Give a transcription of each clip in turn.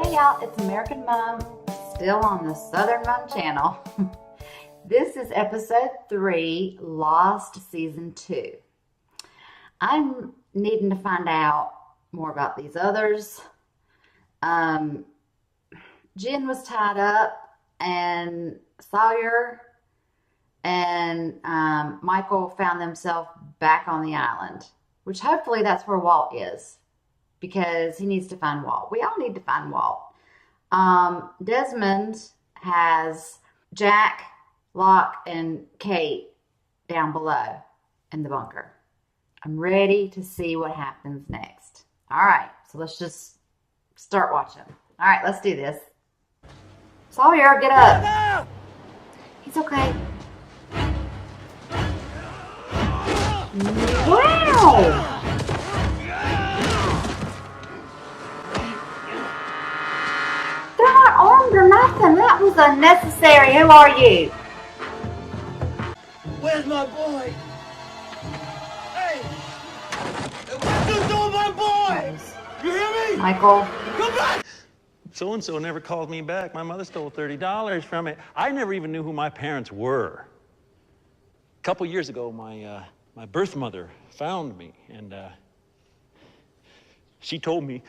Hey y'all, it's American Mom, still on the Southern Mom channel. This is episode 3, Lost Season 2. I'm needing to find out more about these others. Jen was tied up, and Sawyer and Michael found themselves back on the island, which hopefully that's where Walt is, because he needs to find Walt. We all need to find Walt. Desmond has Jack, Locke, and Kate down below in the bunker. I'm ready to see what happens next. All right, so let's just start watching. All right, let's do this. Sawyer, get up. He's okay. Wow! They're not armed or nothing. That was unnecessary. Who are you? Where's my boy? Hey! What you doing, my boy? You hear me? Michael. Come back! So-and-so never called me back. My mother stole $30 from it. I never even knew who my parents were. A couple years ago, my birth mother found me, and she told me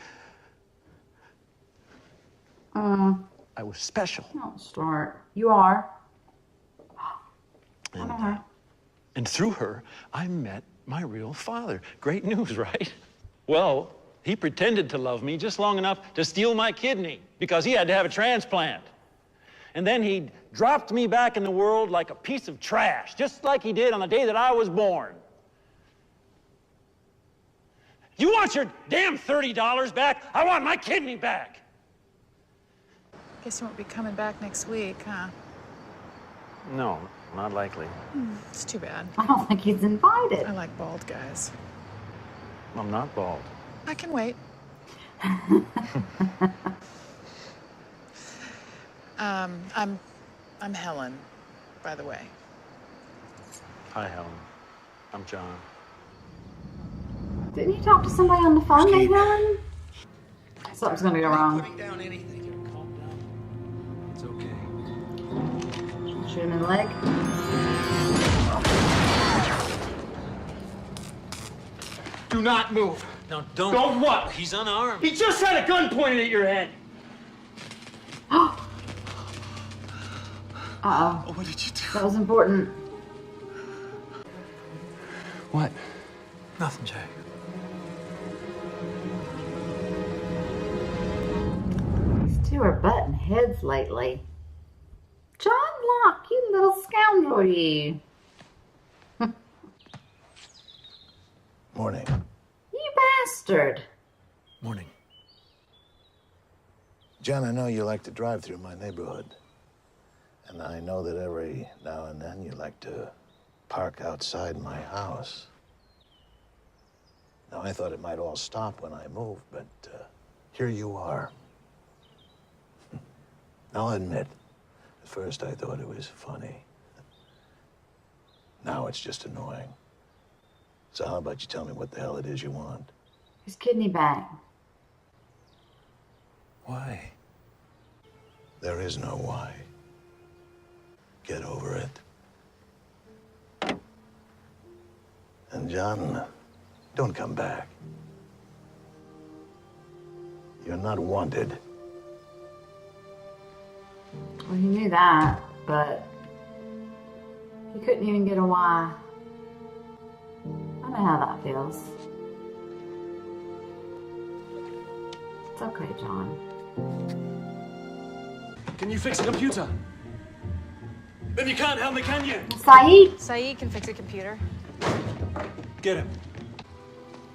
I was special. Don't start. You are. And through her, I met my real father. Great news, right? Well, he pretended to love me just long enough to steal my kidney because he had to have a transplant. And then he dropped me back in the world like a piece of trash, just like he did on the day that I was born. You want your damn $30 back? I want my kidney back. Guess you won't be coming back next week, huh? No, not likely. It's too bad. I don't think he's invited. I like bald guys. I'm not bald. I can wait. I'm Helen, by the way. Hi, Helen. I'm John. Didn't you talk to somebody on the phone, Steve. Helen? Something's gonna go wrong. Putting down anything. Calm down. It's okay. Shoot him in the leg. Do not move. No, don't. Don't what? He's unarmed. He just had a gun pointed at your head. Uh-oh. Oh, what did you do? That was important. What? Nothing, Jay. These two are butting heads lately. John Locke, you little scoundrel, you. Morning. You bastard. Morning. John, I know you like to drive through my neighborhood. And I know that every now and then you like to park outside my house. Now, I thought it might all stop when I moved, but here you are. I'll admit, at first I thought it was funny. Now it's just annoying. So how about you tell me what the hell it is you want? His kidney back. Why? There is no why. Get over it. And John, don't come back. You're not wanted. Well, he knew that, but he couldn't even get a why. I know how that feels. It's okay, John. Can you fix a computer? Then you can't help me, can you? Saeed? Saeed can fix a computer. Get him.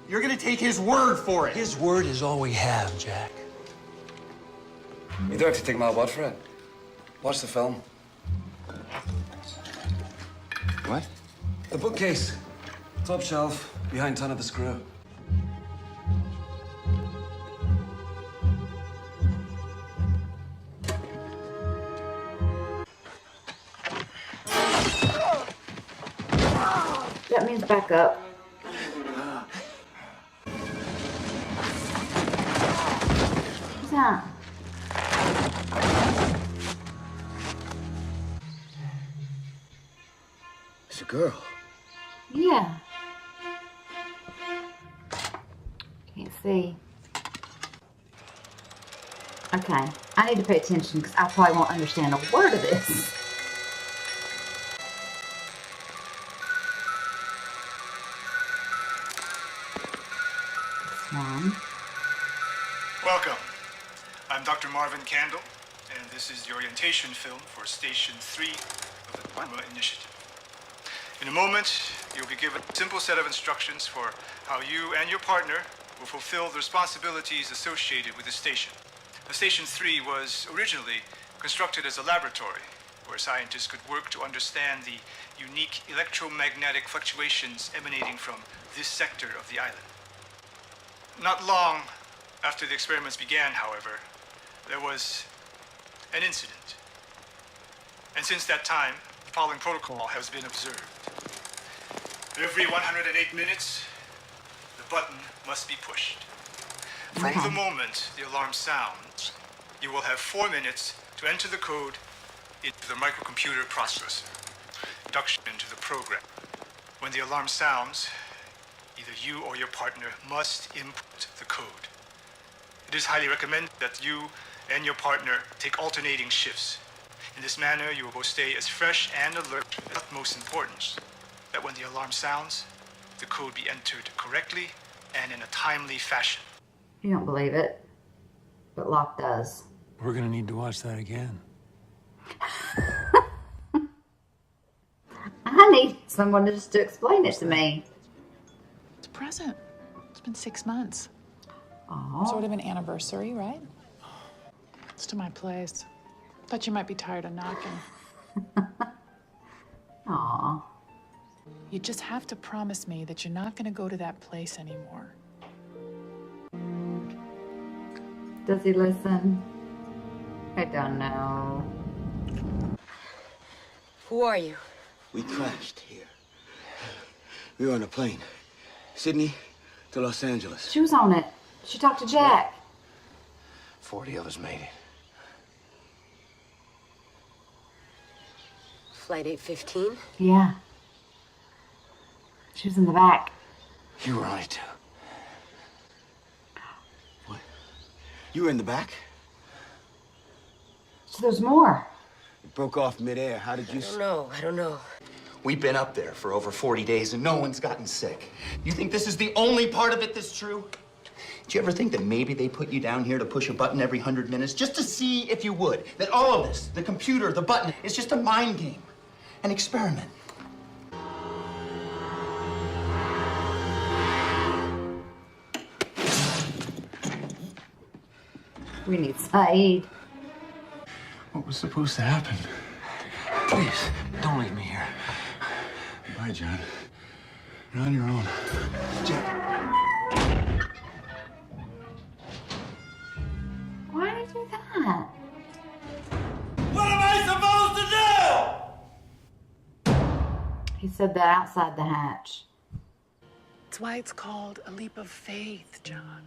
You're gonna take his word for it. His word is all we have, Jack. You don't have to take my word for it. Watch the film. What? The bookcase. Top shelf, behind ton of the screw. That means back up. What's that? girl. Yeah. Can't see. Okay, I need to pay attention because I probably won't understand a word of this. This one. Welcome. I'm Dr. Marvin Candle, and this is the orientation film for Station 3 of the Dharma Initiative. In a moment, you'll be given a simple set of instructions for how you and your partner will fulfill the responsibilities associated with the station. The Station 3 was originally constructed as a laboratory where scientists could work to understand the unique electromagnetic fluctuations emanating from this sector of the island. Not long after the experiments began, however, there was an incident. And since that time, the following protocol has been observed. Every 108 minutes, the button must be pushed. From the moment the alarm sounds, you will have 4 minutes to enter the code into the microcomputer processor, induction into the program. When the alarm sounds, either you or your partner must input the code. It is highly recommended that you and your partner take alternating shifts. In this manner, you will both stay as fresh and alert as utmost importance, that when the alarm sounds, the code be entered correctly and in a timely fashion. You don't believe it, but Locke does. We're gonna need to watch that again. I need someone just to explain it to me. It's a present. It's been 6 months. Aww. Sort of an anniversary, right? It's to my place. Thought you might be tired of knocking. Aww. You just have to promise me that you're not going to go to that place anymore. Does he listen? I don't know. Who are you? We crashed here. We were on a plane. Sydney to Los Angeles. She was on it. She talked to Jack. 40 of us made it. Flight 815? Yeah. She was in the back. You were on it too. What? You were in the back? So there's more. It broke off midair. How did you... I don't know. We've been up there for over 40 days and no one's gotten sick. You think this is the only part of it that's true? Did you ever think that maybe they put you down here to push a button every 100 minutes just to see if you would? That all of this, the computer, the button, is just a mind game, an experiment. We need Saeed. What was supposed to happen? Please, don't leave me here. Bye, John. You're on your own. Why did you do that? What am I supposed to do? He said that outside the hatch. It's why it's called a leap of faith, John.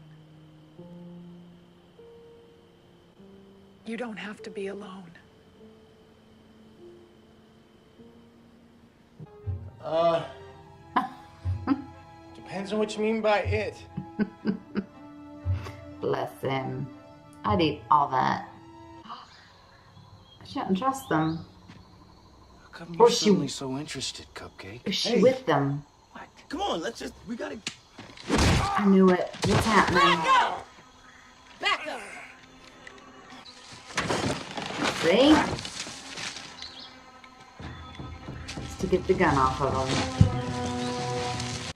You don't have to be alone. Depends on what you mean by it. Bless him. I'd eat all that. I shouldn't trust them. How come Or you're she- suddenly so interested, Cupcake? Is she with them? What? Come on, let's just... We gotta... I knew it. What's happening? Back up! See? Just to get the gun off of them.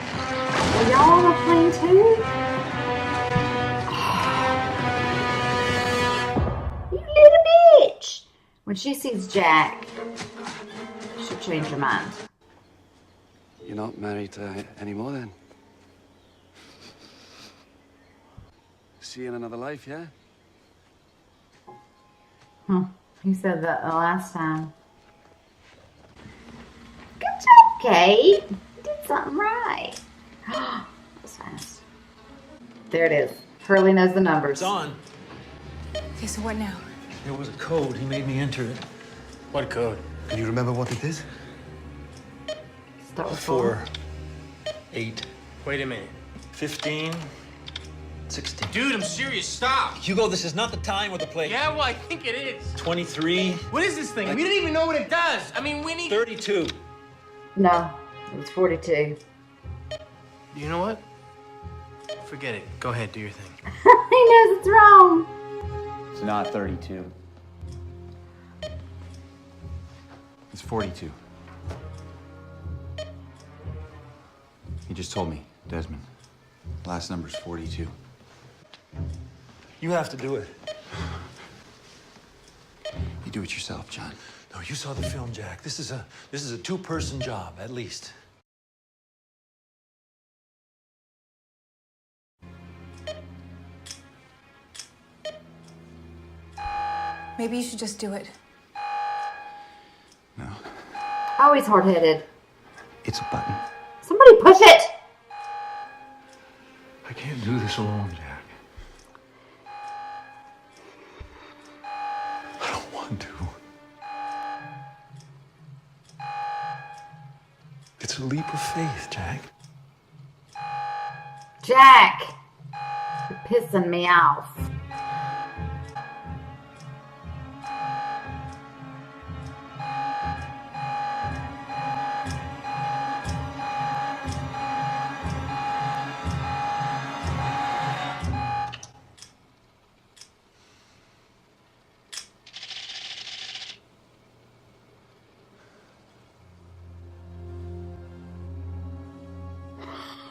Are y'all on a plane too? You little bitch! When she sees Jack, she'll change her mind. You're not married anymore, then? See you in another life, yeah? He said that the last time. Good job, Kate. You did something right. That was fast. There it is. Hurley knows the numbers. It's on. Okay, so what now? There was a code. He made me enter it. What code? Can you remember what it is? Start with 4, 8, Wait a minute. 15, 16. Dude, I'm serious. Stop. Hugo, this is not the time or the place. Yeah, well, I think it is. 23, What is this thing? We don't even know what it does. I mean, we need... 32. No, it was 42. You know what? Forget it. Go ahead, do your thing. He knows it's wrong. It's not 32. It's 42. He just told me, Desmond. Last number's 42. You have to do it. You do it yourself, John. No, you saw the film, Jack. This is a two-person job, at least. Maybe you should just do it. No, Oh, he's hard-headed. it's a button. Somebody push it! I can't do this alone, Jack. I don't want to. It's a leap of faith, Jack. Jack! You're pissing me off.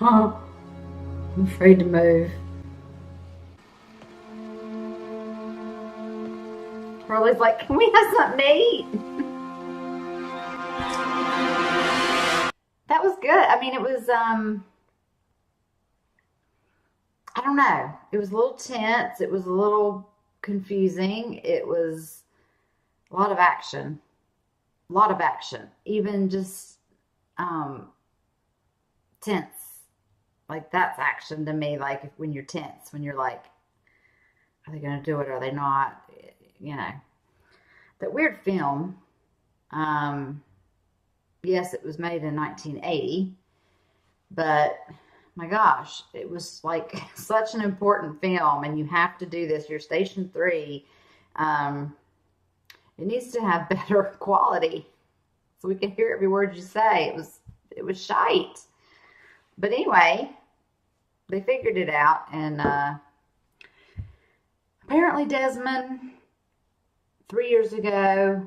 I'm afraid to move. Charlie's like, can we have something to eat? That was good. I mean, it was, I don't know. It was a little tense. It was a little confusing. It was a lot of action. A lot of action. Even just, tense. Like, that's action to me. Like, when you're tense, when you're like, are they going to do it? Or are they not? You know. That weird film. Yes, it was made in 1980. But, my gosh, it was like such an important film. And you have to do this. You're Station 3. It needs to have better quality. So we can hear every word you say. It was shite. But anyway, they figured it out, and apparently Desmond, 3 years ago,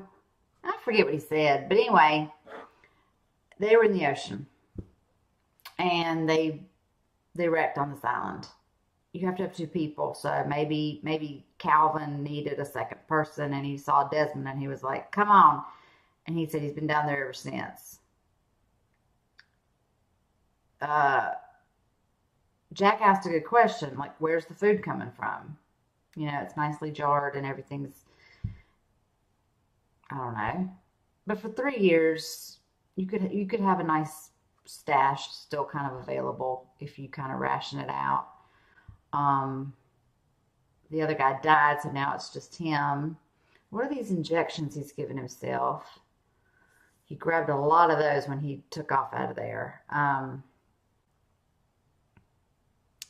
I forget what he said, but anyway, they were in the ocean, and they wrecked on this island. You have to have two people, so maybe Calvin needed a second person, and he saw Desmond, and he was like, come on, and he said he's been down there ever since. Jack asked a good question, like, where's the food coming from? You know, it's nicely jarred and everything's, I don't know. But for 3 years, you could have a nice stash still kind of available if you kind of ration it out. The other guy died, so now it's just him. What are these injections he's given himself? He grabbed a lot of those when he took off out of there.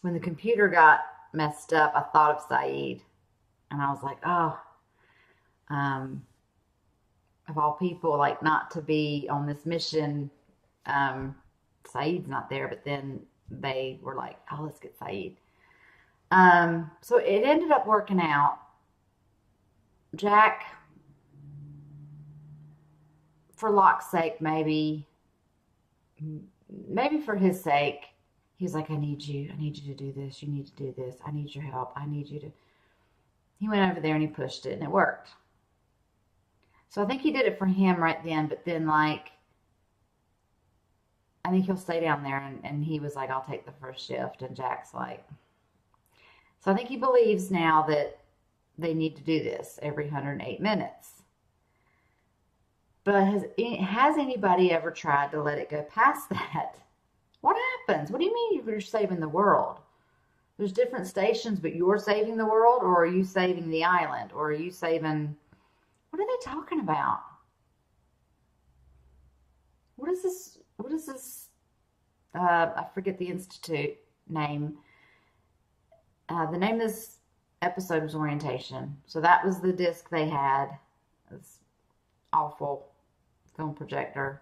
When the computer got messed up, I thought of Saeed. And I was like, oh, of all people, like, not to be on this mission. Saeed's not there, but then they were like, oh, let's get Saeed. So it ended up working out. Jack, for Locke's sake, maybe for his sake, he was like, I need you to do this. You need to do this. I need your help. I need you to. He went over there and he pushed it, and it worked. So I think he did it for him right then, but then, like, I think he'll stay down there, and he was like, I'll take the first shift, and Jack's like, so I think he believes now that they need to do this every 108 minutes. But has anybody ever tried to let it go past that? What happens? What do you mean you're saving the world? There's different stations, but you're saving the world, or are you saving the island, or are you saving... What are they talking about? What is this? what is this? I forget the institute name. The name of this episode was Orientation. So that was the disc they had. This awful film projector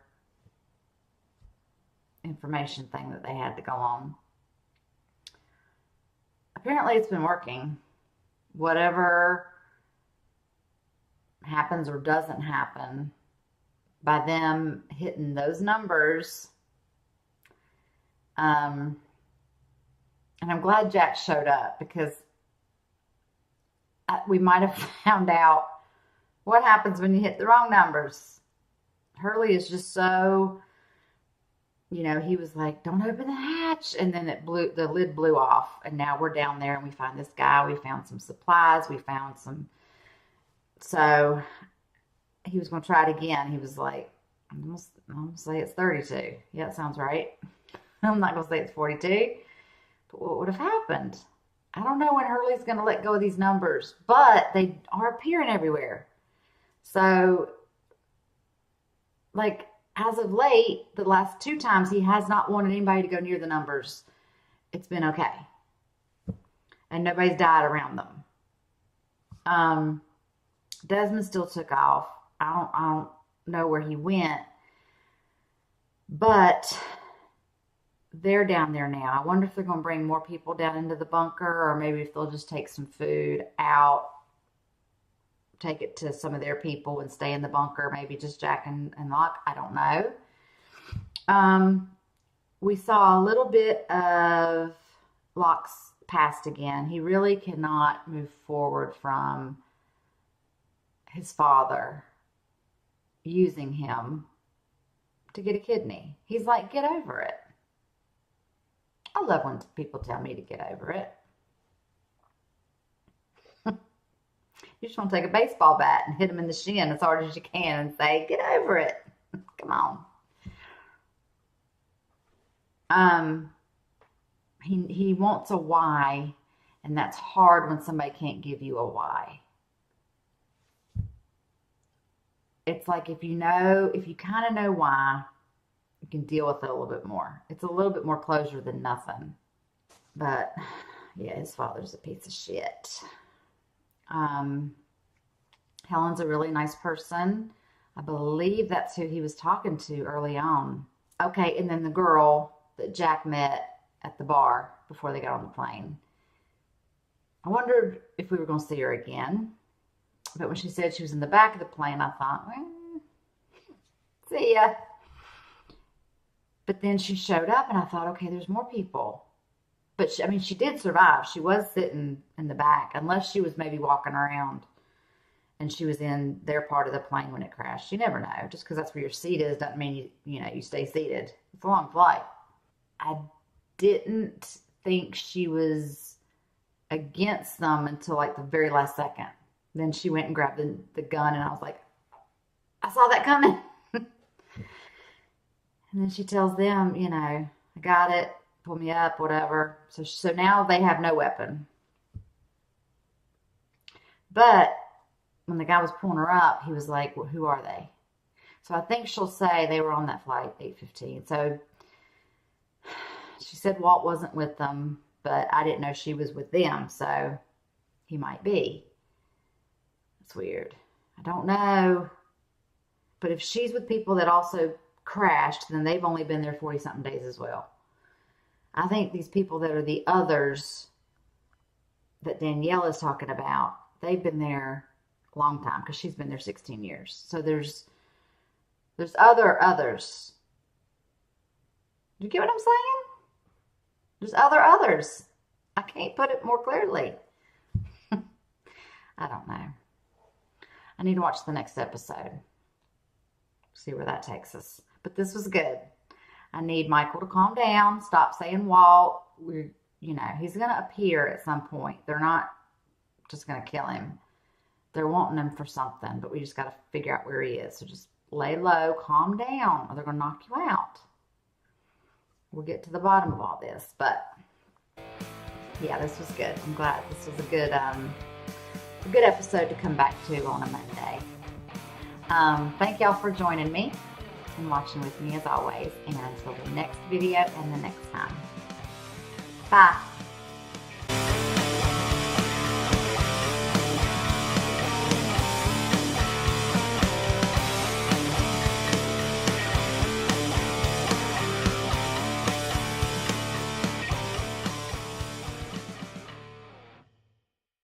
information thing that they had to go on. Apparently it's been working. Whatever happens or doesn't happen, by them hitting those numbers, and I'm glad Jack showed up, because we might have found out what happens when you hit the wrong numbers. Hurley is just so, he was like, don't open the hatch. And then the lid blew off. And now we're down there and we find this guy. We found some supplies. So he was going to try it again. He was like, I'm going to say it's 32. Yeah, it sounds right. I'm not going to say it's 42. But what would have happened? I don't know when Hurley's going to let go of these numbers, but they are appearing everywhere. So, like, as of late, the last 2 times, he has not wanted anybody to go near the numbers. It's been okay. And nobody's died around them. Desmond still took off. I don't know where he went. But they're down there now. I wonder if they're going to bring more people down into the bunker, or maybe if they'll just take some food out, take it to some of their people and stay in the bunker. Maybe just Jack and Locke. I don't know. We saw a little bit of Locke's past again. He really cannot move forward from his father using him to get a kidney. He's like, get over it. I love when people tell me to get over it. You just want to take a baseball bat and hit him in the shin as hard as you can and say, get over it. Come on. He wants a why, and that's hard when somebody can't give you a why. It's like if you kind of know why, you can deal with it a little bit more. It's a little bit more closure than nothing. But, yeah, his father's a piece of shit. Helen's a really nice person. I believe that's who he was talking to early on. Okay, and then the girl that Jack met at the bar before they got on the plane. I wondered if we were going to see her again. But when she said she was in the back of the plane, I thought, well, see ya. But then she showed up, and I thought, okay, there's more people. But, she did survive. She was sitting in the back, unless she was maybe walking around, and she was in their part of the plane when it crashed. You never know. Just because that's where your seat is doesn't mean you stay seated. It's a long flight. I didn't think she was against them until, like, the very last second. Then she went and grabbed the gun, and I was like, I saw that coming. And then she tells them, I got it, pull me up, whatever. So now they have no weapon. But when the guy was pulling her up, he was like, well, who are they? So I think she'll say they were on that flight, 8:15. So she said Walt wasn't with them, but I didn't know she was with them, so he might be. It's weird. I don't know. But if she's with people that also crashed, then they've only been there 40-something days as well. I think these people that are the others that Danielle is talking about, they've been there a long time, because she's been there 16 years. So there's others. You get what I'm saying? There's others. I can't put it more clearly. I don't know. I need to watch the next episode. See where that takes us. But this was good. I need Michael to calm down. Stop saying Walt. He's going to appear at some point. They're not just going to kill him. They're wanting him for something. But we just got to figure out where he is. So just lay low. Calm down. Or they're going to knock you out. We'll get to the bottom of all this. But, yeah, this was good. I'm glad this was a good episode to come back to on a Monday. Thank y'all for joining me. and watching with me as always. And until the next video and the next time. Bye.